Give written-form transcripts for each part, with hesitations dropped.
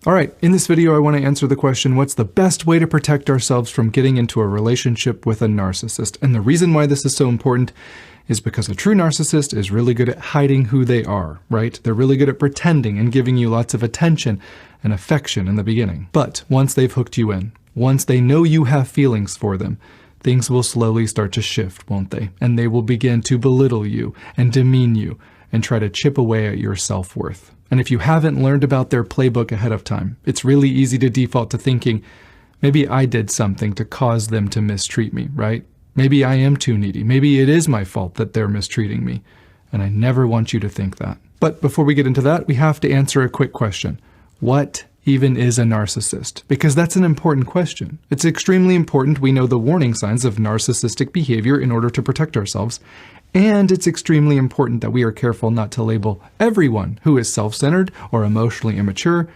All right, in this video, I want to answer the question, what's the best way to protect ourselves from getting into a relationship with a narcissist? And the reason why this is so important is because a true narcissist is really good at hiding who they are, right? They're really good at pretending and giving you lots of attention and affection in the beginning. But once they've hooked you in, once they know you have feelings for them, things will slowly start to shift, won't they? And they will begin to belittle you and demean you and try to chip away at your self-worth. And if you haven't learned about their playbook ahead of time, it's really easy to default to thinking, maybe I did something to cause them to mistreat me, right? Maybe I am too needy. Maybe it is my fault that they're mistreating me. And I never want you to think that. But before we get into that, we have to answer a quick question. What even is a narcissist? Because that's an important question. It's extremely important we know the warning signs of narcissistic behavior in order to protect ourselves. And it's extremely important that we are careful not to label everyone who is self-centered or emotionally immature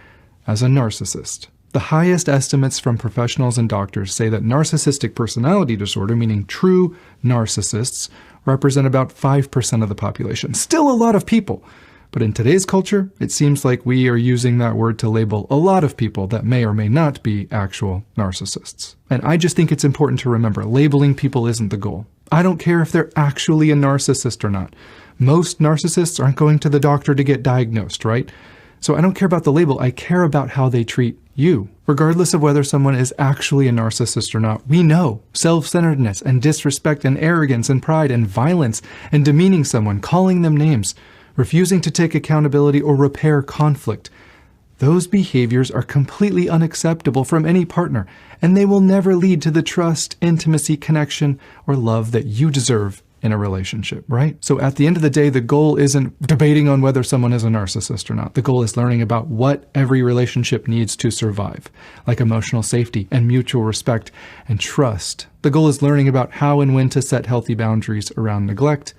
as a narcissist. The highest estimates from professionals and doctors say that narcissistic personality disorder, meaning true narcissists, represent about 5% of the population. Still a lot of people. But in today's culture, it seems like we are using that word to label a lot of people that may or may not be actual narcissists. And I just think it's important to remember, labeling people isn't the goal. I don't care if they're actually a narcissist or not. Most narcissists aren't going to the doctor to get diagnosed, right? So I don't care about the label, I care about how they treat you. Regardless of whether someone is actually a narcissist or not, we know self-centeredness and disrespect and arrogance and pride and violence and demeaning someone, calling them names, refusing to take accountability or repair conflict. Those behaviors are completely unacceptable from any partner, and they will never lead to the trust, intimacy, connection, or love that you deserve in a relationship, right? So at the end of the day, the goal isn't debating on whether someone is a narcissist or not. The goal is learning about what every relationship needs to survive, like emotional safety and mutual respect and trust. The goal is learning about how and when to set healthy boundaries around neglect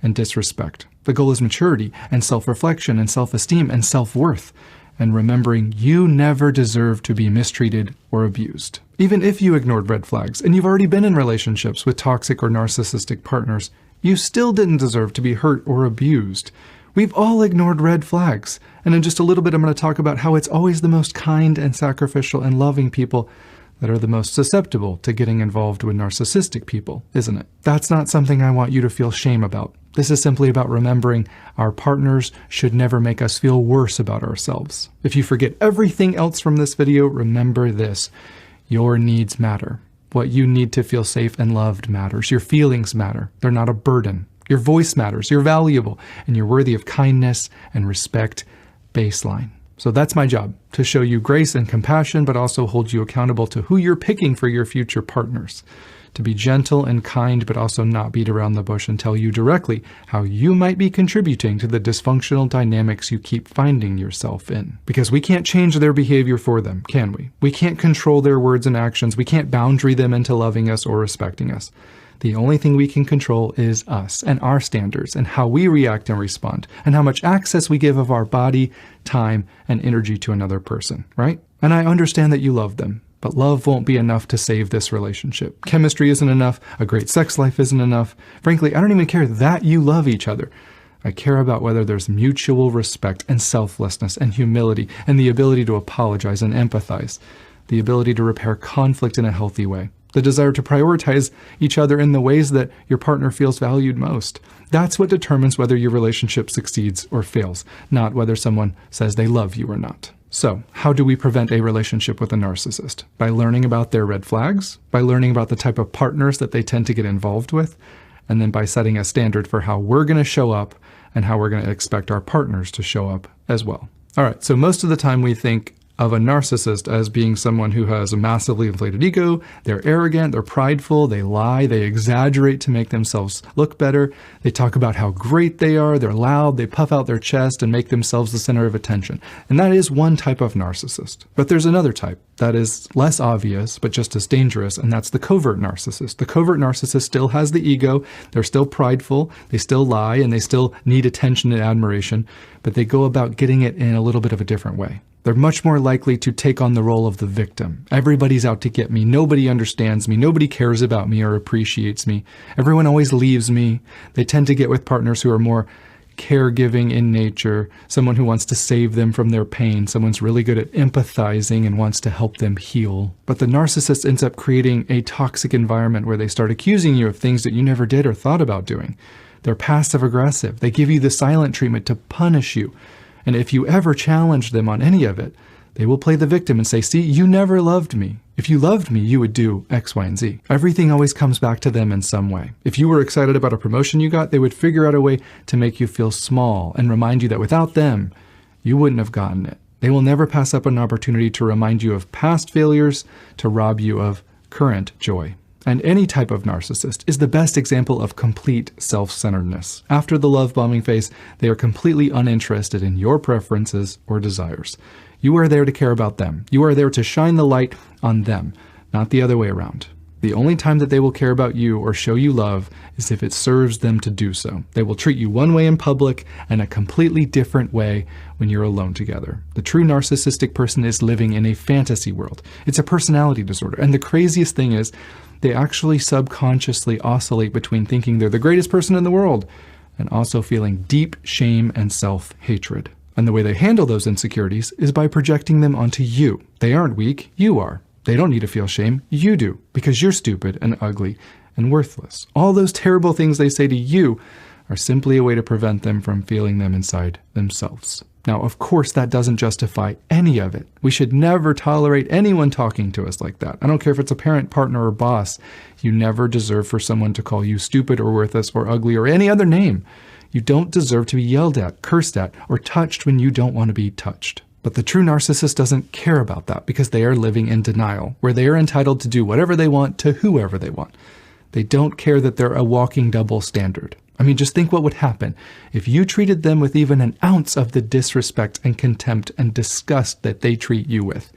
and disrespect. The goal is maturity and self-reflection and self-esteem and self-worth, and remembering you never deserve to be mistreated or abused. Even if you ignored red flags and you've already been in relationships with toxic or narcissistic partners, you still didn't deserve to be hurt or abused. We've all ignored red flags. And in just a little bit, I'm going to talk about how it's always the most kind and sacrificial and loving people that are the most susceptible to getting involved with narcissistic people, isn't it? That's not something I want you to feel shame about. This is simply about remembering our partners should never make us feel worse about ourselves. If you forget everything else from this video, remember this. Your needs matter. What you need to feel safe and loved matters. Your feelings matter. They're not a burden. Your voice matters. You're valuable, and you're worthy of kindness and respect. Baseline. So that's my job, to show you grace and compassion, but also hold you accountable to who you're picking for your future partners. To be gentle and kind, but also not beat around the bush and tell you directly how you might be contributing to the dysfunctional dynamics you keep finding yourself in. Because we can't change their behavior for them, can we? We can't control their words and actions. We can't boundary them into loving us or respecting us. The only thing we can control is us and our standards and how we react and respond and how much access we give of our body, time, and energy to another person, right? And I understand that you love them, but love won't be enough to save this relationship. Chemistry isn't enough. A great sex life isn't enough. Frankly, I don't even care that you love each other. I care about whether there's mutual respect and selflessness and humility and the ability to apologize and empathize, the ability to repair conflict in a healthy way. The desire to prioritize each other in the ways that your partner feels valued most. That's what determines whether your relationship succeeds or fails, not whether someone says they love you or not. So, how do we prevent a relationship with a narcissist? By learning about their red flags, by learning about the type of partners that they tend to get involved with, and then by setting a standard for how we're going to show up and how we're going to expect our partners to show up as well. All right, so most of the time we think of a narcissist as being someone who has a massively inflated ego. They're arrogant, they're prideful, they lie, they exaggerate to make themselves look better. They talk about how great they are, they're loud, they puff out their chest and make themselves the center of attention. And that is one type of narcissist. But there's another type that is less obvious, but just as dangerous, and that's the covert narcissist. The covert narcissist still has the ego, they're still prideful, they still lie, and they still need attention and admiration, but they go about getting it in a little bit of a different way. They're much more likely to take on the role of the victim. Everybody's out to get me. Nobody understands me. Nobody cares about me or appreciates me. Everyone always leaves me. They tend to get with partners who are more caregiving in nature, someone who wants to save them from their pain, someone's really good at empathizing and wants to help them heal. But the narcissist ends up creating a toxic environment where they start accusing you of things that you never did or thought about doing. They're passive aggressive. They give you the silent treatment to punish you. And if you ever challenge them on any of it, they will play the victim and say, see, you never loved me. If you loved me, you would do X, Y, and Z. Everything always comes back to them in some way. If you were excited about a promotion you got, they would figure out a way to make you feel small and remind you that without them, you wouldn't have gotten it. They will never pass up an opportunity to remind you of past failures, to rob you of current joy. And any type of narcissist is the best example of complete self-centeredness. After the love bombing phase, they are completely uninterested in your preferences or desires. You are there to care about them. You are there to shine the light on them, not the other way around. The only time that they will care about you or show you love is if it serves them to do so. They will treat you one way in public and a completely different way when you're alone together. The true narcissistic person is living in a fantasy world. It's a personality disorder. And the craziest thing is, they actually subconsciously oscillate between thinking they're the greatest person in the world and also feeling deep shame and self-hatred. And the way they handle those insecurities is by projecting them onto you. They aren't weak, you are. They don't need to feel shame, you do, because you're stupid and ugly and worthless. All those terrible things they say to you are simply a way to prevent them from feeling them inside themselves. Now, of course, that doesn't justify any of it. We should never tolerate anyone talking to us like that. I don't care if it's a parent, partner, or boss. You never deserve for someone to call you stupid or worthless or ugly or any other name. You don't deserve to be yelled at, cursed at, or touched when you don't want to be touched. But the true narcissist doesn't care about that because they are living in denial, where they are entitled to do whatever they want to whoever they want. They don't care that they're a walking double standard. I mean, just think what would happen if you treated them with even an ounce of the disrespect and contempt and disgust that they treat you with.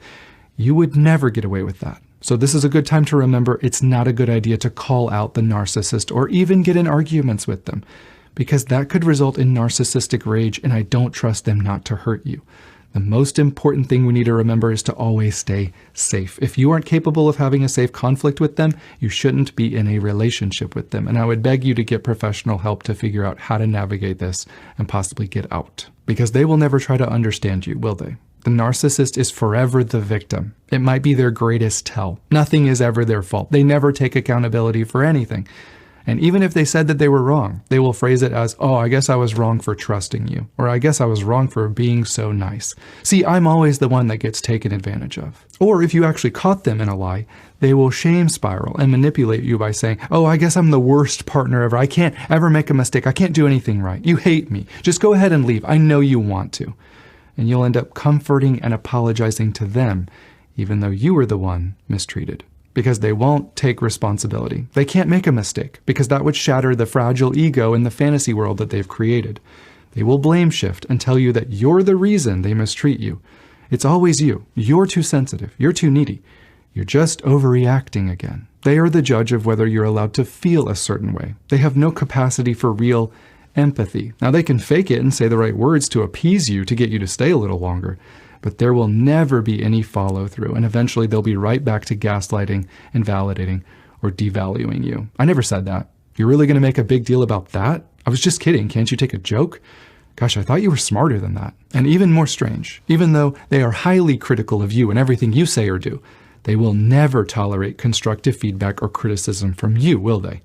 You would never get away with that. So this is a good time to remember it's not a good idea to call out the narcissist or even get in arguments with them, because that could result in narcissistic rage, and I don't trust them not to hurt you. The most important thing we need to remember is to always stay safe. If you aren't capable of having a safe conflict with them, you shouldn't be in a relationship with them. And I would beg you to get professional help to figure out how to navigate this and possibly get out. Because they will never try to understand you, will they? The narcissist is forever the victim. It might be their greatest tell. Nothing is ever their fault. They never take accountability for anything. And even if they said that they were wrong, they will phrase it as, oh, I guess I was wrong for trusting you. Or I guess I was wrong for being so nice. See, I'm always the one that gets taken advantage of. Or if you actually caught them in a lie, they will shame spiral and manipulate you by saying, oh, I guess I'm the worst partner ever. I can't ever make a mistake. I can't do anything right. You hate me. Just go ahead and leave. I know you want to. And you'll end up comforting and apologizing to them, even though you were the one mistreated. Because they won't take responsibility. They can't make a mistake, because that would shatter the fragile ego in the fantasy world that they've created. They will blame shift and tell you that you're the reason they mistreat you. It's always you. You're too sensitive. You're too needy. You're just overreacting again. They are the judge of whether you're allowed to feel a certain way. They have no capacity for real empathy. Now, they can fake it and say the right words to appease you to get you to stay a little longer. But there will never be any follow-through, and eventually they'll be right back to gaslighting, invalidating, or devaluing you. I never said that. You're really going to make a big deal about that? I was just kidding. Can't you take a joke? Gosh, I thought you were smarter than that. And even more strange, even though they are highly critical of you and everything you say or do, they will never tolerate constructive feedback or criticism from you, will they?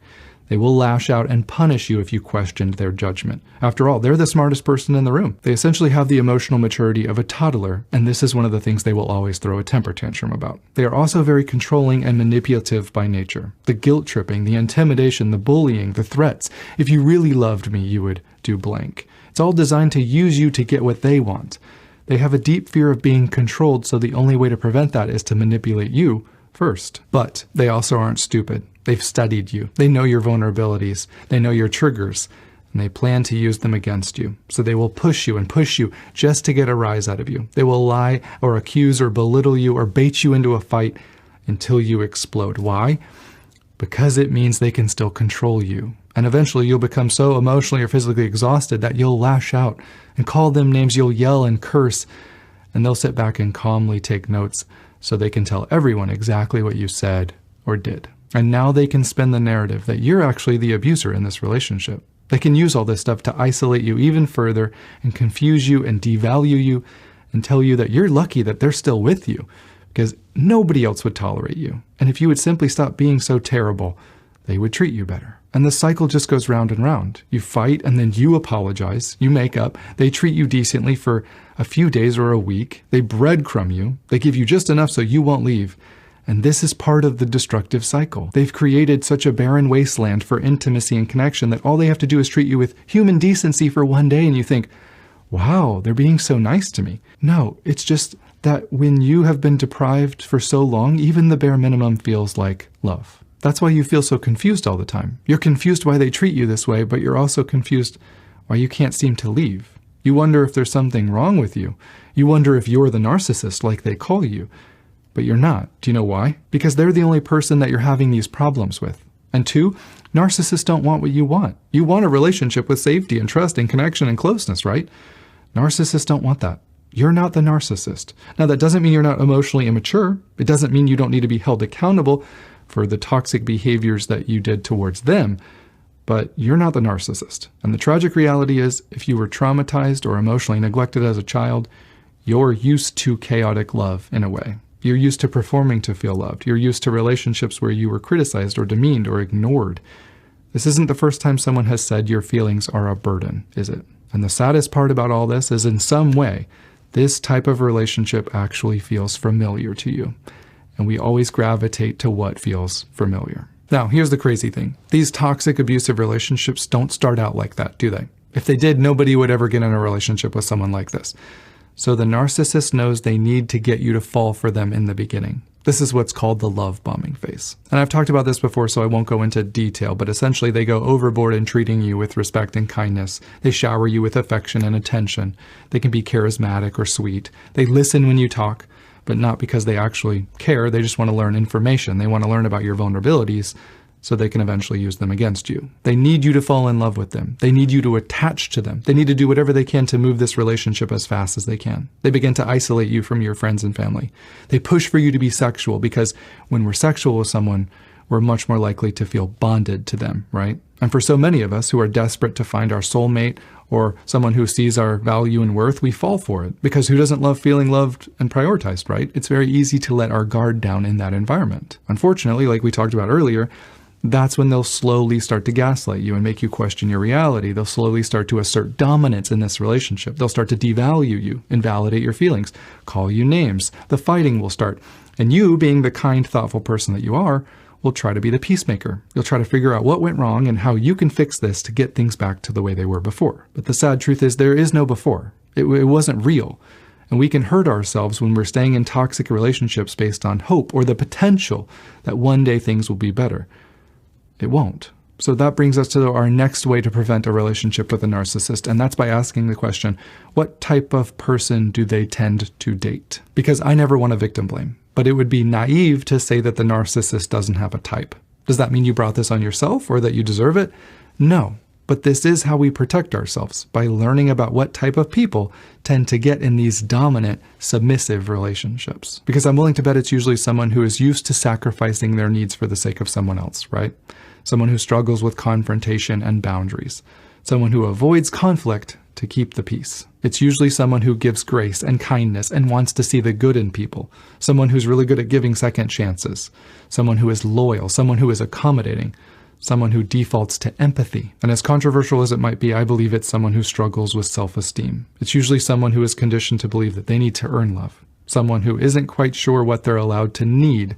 They will lash out and punish you if you questioned their judgment. After all, they're the smartest person in the room. They essentially have the emotional maturity of a toddler, and this is one of the things they will always throw a temper tantrum about. They are also very controlling and manipulative by nature. The guilt tripping, the intimidation, the bullying, the threats. If you really loved me, you would do blank. It's all designed to use you to get what they want. They have a deep fear of being controlled, so the only way to prevent that is to manipulate you first. But they also aren't stupid. They've studied you. They know your vulnerabilities. They know your triggers, and they plan to use them against you. So they will push you just to get a rise out of you. They will lie or accuse or belittle you or bait you into a fight until you explode. Why? Because it means they can still control you. And eventually you'll become so emotionally or physically exhausted that you'll lash out and call them names. You'll yell and curse, and they'll sit back and calmly take notes so they can tell everyone exactly what you said or did. And now they can spin the narrative that you're actually the abuser in this relationship. They can use all this stuff to isolate you even further and confuse you and devalue you and tell you that you're lucky that they're still with you because nobody else would tolerate you. And if you would simply stop being so terrible, they would treat you better. And the cycle just goes round and round. You fight and then you apologize, you make up, they treat you decently for a few days or a week, they breadcrumb you, they give you just enough so you won't leave. And this is part of the destructive cycle. They've created such a barren wasteland for intimacy and connection that all they have to do is treat you with human decency for one day and you think, wow, they're being so nice to me. No, it's just that when you have been deprived for so long, even the bare minimum feels like love. That's why you feel so confused all the time. You're confused why they treat you this way, but you're also confused why you can't seem to leave. You wonder if there's something wrong with you. You wonder if you're the narcissist like they call you. But you're not. Do you know why? Because they're the only person that you're having these problems with. And 2, narcissists don't want what you want. You want a relationship with safety and trust and connection and closeness, right? Narcissists don't want that. You're not the narcissist. Now, that doesn't mean you're not emotionally immature. It doesn't mean you don't need to be held accountable for the toxic behaviors that you did towards them, but you're not the narcissist. And the tragic reality is, if you were traumatized or emotionally neglected as a child, you're used to chaotic love in a way. You're used to performing to feel loved. You're used to relationships where you were criticized or demeaned or ignored. This isn't the first time someone has said your feelings are a burden, is it? And the saddest part about all this is, in some way, this type of relationship actually feels familiar to you. And we always gravitate to what feels familiar. Now, here's the crazy thing. These toxic, abusive relationships don't start out like that, do they? If they did, nobody would ever get in a relationship with someone like this. So the narcissist knows they need to get you to fall for them in the beginning. This is what's called the love bombing phase. And I've talked about this before, so I won't go into detail, but essentially they go overboard in treating you with respect and kindness. They shower you with affection and attention. They can be charismatic or sweet. They listen when you talk, but not because they actually care. They just want to learn information. They want to learn about your vulnerabilities so they can eventually use them against you. They need you to fall in love with them. They need you to attach to them. They need to do whatever they can to move this relationship as fast as they can. They begin to isolate you from your friends and family. They push for you to be sexual because when we're sexual with someone, we're much more likely to feel bonded to them, right? And for so many of us who are desperate to find our soulmate or someone who sees our value and worth, we fall for it. Because who doesn't love feeling loved and prioritized, right? It's very easy to let our guard down in that environment. Unfortunately, like we talked about earlier, that's when they'll slowly start to gaslight you and make you question your reality. They'll slowly start to assert dominance in this relationship. They'll start to devalue you, invalidate your feelings, call you names. The fighting will start. And you, being the kind, thoughtful person that you are, will try to be the peacemaker. You'll try to figure out what went wrong and how you can fix this to get things back to the way they were before. But the sad truth is there is no before. It wasn't real. And we can hurt ourselves when we're staying in toxic relationships based on hope or the potential that one day things will be better. It won't. So that brings us to our next way to prevent a relationship with a narcissist, and that's by asking the question, what type of person do they tend to date? Because I never want to victim blame, but it would be naive to say that the narcissist doesn't have a type. Does that mean you brought this on yourself or that you deserve it? No. But this is how we protect ourselves, by learning about what type of people tend to get in these dominant, submissive relationships. Because I'm willing to bet it's usually someone who is used to sacrificing their needs for the sake of someone else, right? Someone who struggles with confrontation and boundaries. Someone who avoids conflict to keep the peace. It's usually someone who gives grace and kindness and wants to see the good in people. Someone who's really good at giving second chances. Someone who is loyal. Someone who is accommodating. Someone who defaults to empathy. And as controversial as it might be, I believe it's someone who struggles with self-esteem. It's usually someone who is conditioned to believe that they need to earn love. Someone who isn't quite sure what they're allowed to need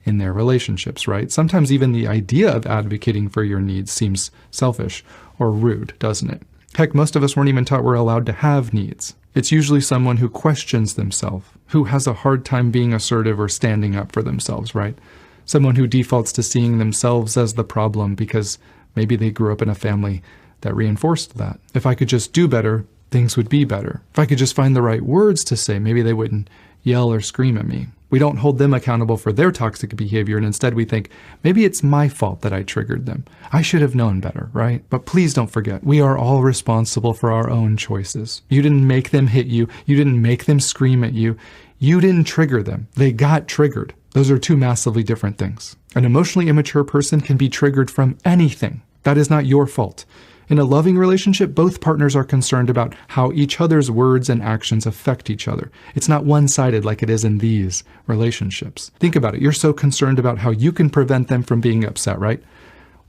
in their relationships, right? Sometimes even the idea of advocating for your needs seems selfish or rude, doesn't it? Heck, most of us weren't even taught we're allowed to have needs. It's usually someone who questions themselves, who has a hard time being assertive or standing up for themselves, right? Someone who defaults to seeing themselves as the problem because maybe they grew up in a family that reinforced that. If I could just do better, things would be better. If I could just find the right words to say, maybe they wouldn't yell or scream at me. We don't hold them accountable for their toxic behavior, and instead we think, maybe it's my fault that I triggered them. I should have known better, right? But please don't forget, we are all responsible for our own choices. You didn't make them hit you. You didn't make them scream at you. You didn't trigger them. They got triggered. Those are two massively different things. An emotionally immature person can be triggered from anything. That is not your fault. In a loving relationship, both partners are concerned about how each other's words and actions affect each other. It's not one-sided like it is in these relationships. Think about it. You're so concerned about how you can prevent them from being upset, right?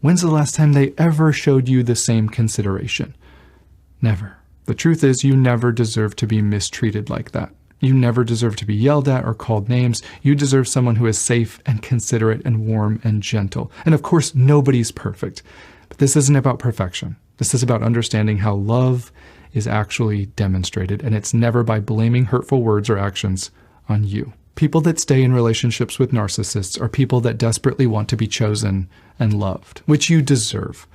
When's the last time they ever showed you the same consideration? Never. The truth is, you never deserve to be mistreated like that. You never deserve to be yelled at or called names. You deserve someone who is safe and considerate and warm and gentle. And of course, nobody's perfect. But this isn't about perfection. This is about understanding how love is actually demonstrated, and it's never by blaming hurtful words or actions on you. People that stay in relationships with narcissists are people that desperately want to be chosen and loved, which you deserve.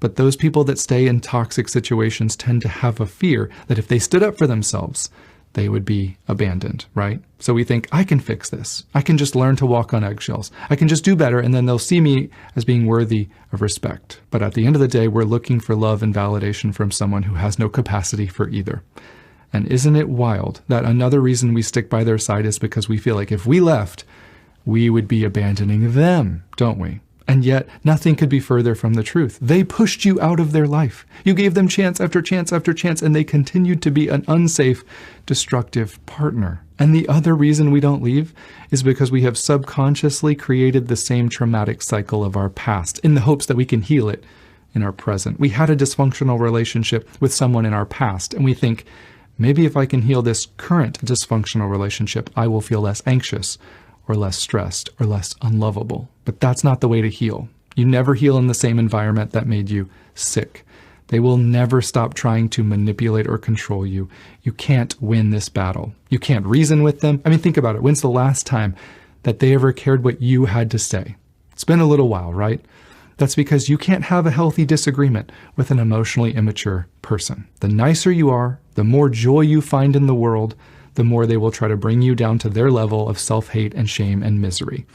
But those people that stay in toxic situations tend to have a fear that if they stood up for themselves, they would be abandoned, right? So we think, I can fix this. I can just learn to walk on eggshells. I can just do better, and then they'll see me as being worthy of respect. But at the end of the day, we're looking for love and validation from someone who has no capacity for either. And isn't it wild that another reason we stick by their side is because we feel like if we left, we would be abandoning them, don't we? And yet, nothing could be further from the truth. They pushed you out of their life. You gave them chance after chance after chance, and they continued to be an unsafe, destructive partner. And the other reason we don't leave is because we have subconsciously created the same traumatic cycle of our past in the hopes that we can heal it in our present. We had a dysfunctional relationship with someone in our past, and we think, maybe if I can heal this current dysfunctional relationship, I will feel less anxious, or less stressed, or less unlovable. But that's not the way to heal. You never heal in the same environment that made you sick. They will never stop trying to manipulate or control you. You can't win this battle. You can't reason with them. I mean, think about it. When's the last time that they ever cared what you had to say? It's been a little while, right? That's because you can't have a healthy disagreement with an emotionally immature person. The nicer you are, the more joy you find in the world, the more they will try to bring you down to their level of self-hate and shame and misery.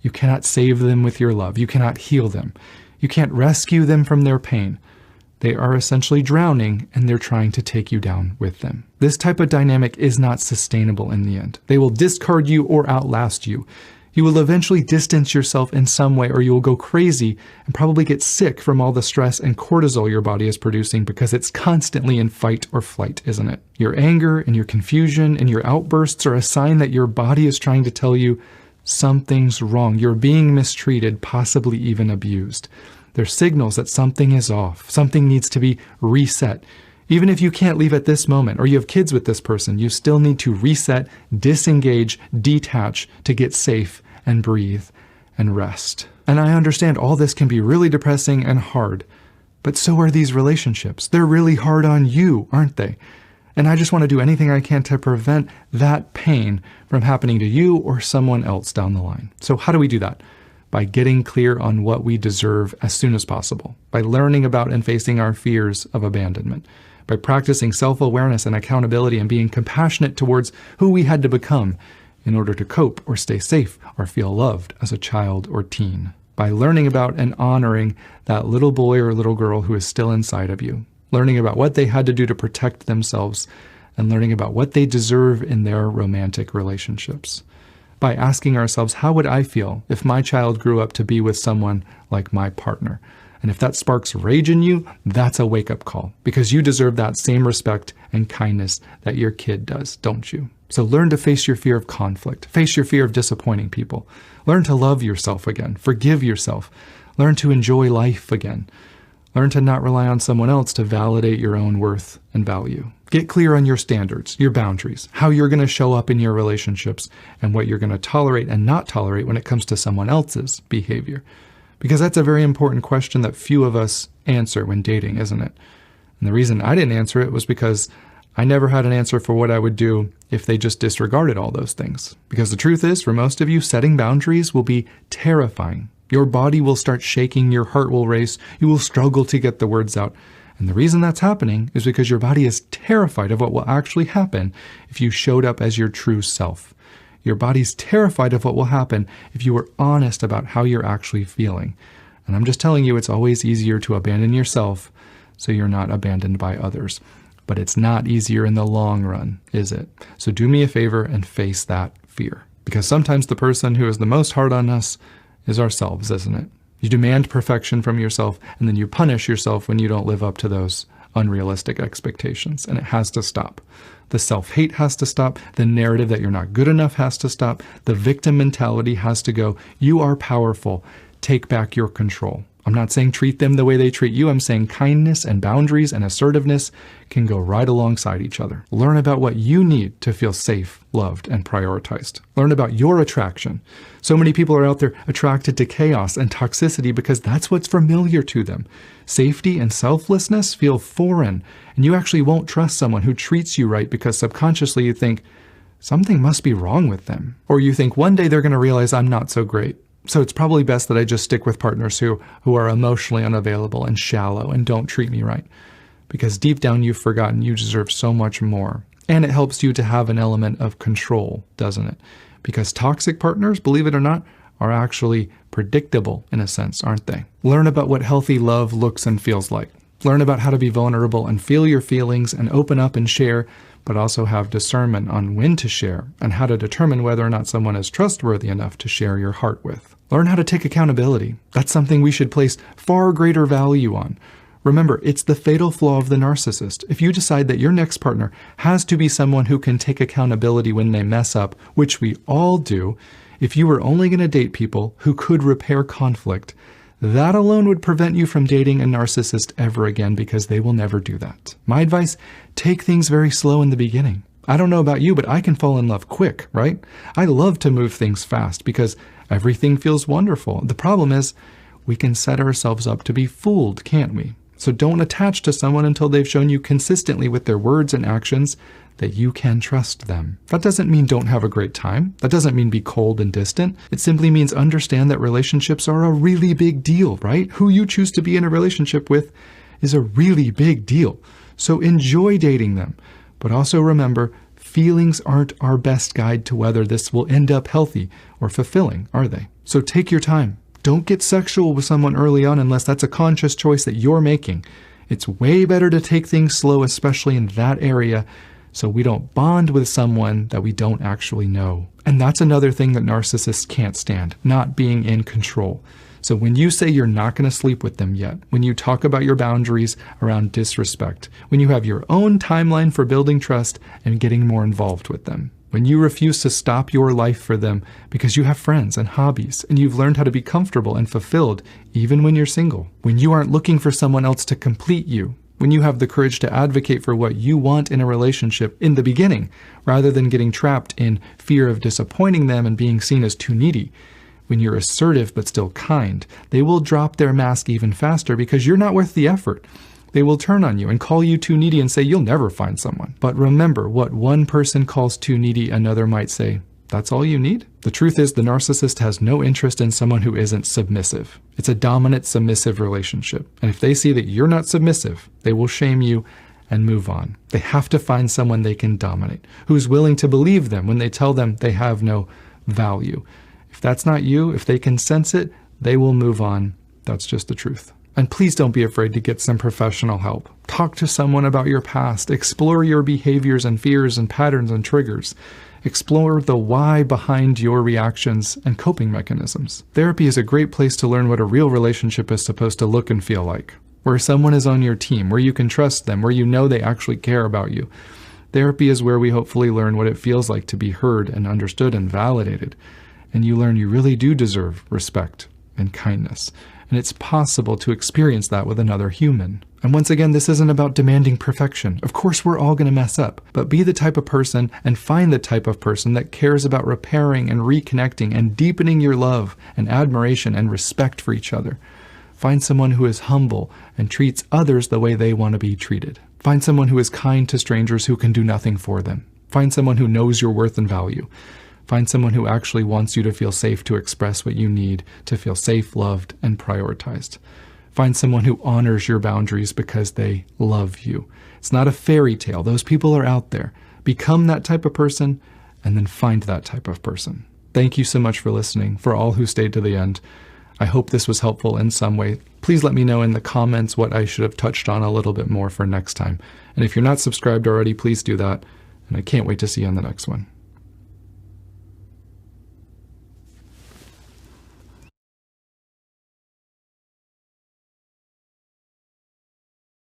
You cannot save them with your love. You cannot heal them. You can't rescue them from their pain. They are essentially drowning, and they're trying to take you down with them. This type of dynamic is not sustainable in the end. They will discard you or outlast you. You will eventually distance yourself in some way, or you will go crazy and probably get sick from all the stress and cortisol your body is producing because it's constantly in fight or flight, isn't it? Your anger and your confusion and your outbursts are a sign that your body is trying to tell you something's wrong. You're being mistreated, possibly even abused. They're signals that something is off. Something needs to be reset. Even if you can't leave at this moment, or you have kids with this person, you still need to reset, disengage, detach to get safe and breathe and rest. And I understand all this can be really depressing and hard, but so are these relationships. They're really hard on you, aren't they? And I just want to do anything I can to prevent that pain from happening to you or someone else down the line. So how do we do that? By getting clear on what we deserve as soon as possible, by learning about and facing our fears of abandonment, by practicing self-awareness and accountability and being compassionate towards who we had to become in order to cope or stay safe or feel loved as a child or teen, by learning about and honoring that little boy or little girl who is still inside of you, learning about what they had to do to protect themselves, and learning about what they deserve in their romantic relationships. By asking ourselves, how would I feel if my child grew up to be with someone like my partner? And if that sparks rage in you, that's a wake-up call, because you deserve that same respect and kindness that your kid does, don't you? So learn to face your fear of conflict, face your fear of disappointing people. Learn to love yourself again, forgive yourself, learn to enjoy life again. Learn to not rely on someone else to validate your own worth and value. Get clear on your standards, your boundaries, how you're going to show up in your relationships, and what you're going to tolerate and not tolerate when it comes to someone else's behavior. Because that's a very important question that few of us answer when dating, isn't it? And the reason I didn't answer it was because I never had an answer for what I would do if they just disregarded all those things. Because the truth is, for most of you, setting boundaries will be terrifying. Your body will start shaking, your heart will race, you will struggle to get the words out. And the reason that's happening is because your body is terrified of what will actually happen if you showed up as your true self. Your body's terrified of what will happen if you were honest about how you're actually feeling. And I'm just telling you, it's always easier to abandon yourself so you're not abandoned by others. But it's not easier in the long run, is it? So do me a favor and face that fear. Because sometimes the person who is the most hard on us is ourselves, isn't it? You demand perfection from yourself, and then you punish yourself when you don't live up to those unrealistic expectations, and it has to stop. The self-hate has to stop. The narrative that you're not good enough has to stop. The victim mentality has to go. You are powerful. Take back your control. I'm not saying treat them the way they treat you. I'm saying kindness and boundaries and assertiveness can go right alongside each other. Learn about what you need to feel safe, loved, and prioritized. Learn about your attraction. So many people are out there attracted to chaos and toxicity because that's what's familiar to them. Safety and selflessness feel foreign, and you actually won't trust someone who treats you right because subconsciously you think, something must be wrong with them. Or you think one day they're going to realize I'm not so great. So it's probably best that I just stick with partners who are emotionally unavailable and shallow and don't treat me right. Because deep down you've forgotten you deserve so much more. And it helps you to have an element of control, doesn't it? Because toxic partners, believe it or not, are actually predictable in a sense, aren't they? Learn about what healthy love looks and feels like. Learn about how to be vulnerable and feel your feelings and open up and share, but also have discernment on when to share and how to determine whether or not someone is trustworthy enough to share your heart with. Learn how to take accountability. That's something we should place far greater value on. Remember, it's the fatal flaw of the narcissist. If you decide that your next partner has to be someone who can take accountability when they mess up, which we all do, if you were only going to date people who could repair conflict, that alone would prevent you from dating a narcissist ever again because they will never do that. My advice, take things very slow in the beginning. I don't know about you, but I can fall in love quick, right? I love to move things fast because everything feels wonderful. The problem is we can set ourselves up to be fooled, can't we? So don't attach to someone until they've shown you consistently with their words and actions that you can trust them. That doesn't mean don't have a great time. That doesn't mean be cold and distant. It simply means understand that relationships are a really big deal, right? Who you choose to be in a relationship with is a really big deal. So enjoy dating them. But also remember, feelings aren't our best guide to whether this will end up healthy or fulfilling, are they? So take your time. Don't get sexual with someone early on unless that's a conscious choice that you're making. It's way better to take things slow, especially in that area, so we don't bond with someone that we don't actually know. And that's another thing that narcissists can't stand, not being in control. So when you say you're not going to sleep with them yet, when you talk about your boundaries around disrespect, when you have your own timeline for building trust and getting more involved with them, when you refuse to stop your life for them because you have friends and hobbies and you've learned how to be comfortable and fulfilled even when you're single, when you aren't looking for someone else to complete you, when you have the courage to advocate for what you want in a relationship in the beginning, rather than getting trapped in fear of disappointing them and being seen as too needy, when you're assertive but still kind, they will drop their mask even faster because you're not worth the effort. They will turn on you and call you too needy and say you'll never find someone. But remember, what one person calls too needy, another might say, that's all you need? The truth is the narcissist has no interest in someone who isn't submissive. It's a dominant-submissive relationship. And if they see that you're not submissive, they will shame you and move on. They have to find someone they can dominate, who's willing to believe them when they tell them they have no value. If that's not you, if they can sense it, they will move on. That's just the truth. And please don't be afraid to get some professional help. Talk to someone about your past. Explore your behaviors and fears and patterns and triggers. Explore the why behind your reactions and coping mechanisms. Therapy is a great place to learn what a real relationship is supposed to look and feel like, where someone is on your team, where you can trust them, where you know they actually care about you. Therapy is where we hopefully learn what it feels like to be heard and understood and validated. And you learn you really do deserve respect and kindness. And it's possible to experience that with another human. And once again, this isn't about demanding perfection. Of course, we're all going to mess up, but be the type of person and find the type of person that cares about repairing and reconnecting and deepening your love and admiration and respect for each other. Find someone who is humble and treats others the way they want to be treated. Find someone who is kind to strangers who can do nothing for them. Find someone who knows your worth and value. Find someone who actually wants you to feel safe to express what you need to feel safe, loved, and prioritized. Find someone who honors your boundaries because they love you. It's not a fairy tale. Those people are out there. Become that type of person and then find that type of person. Thank you so much for listening, for all who stayed to the end. I hope this was helpful in some way. Please let me know in the comments what I should have touched on a little bit more for next time. And if you're not subscribed already, please do that. And I can't wait to see you on the next one.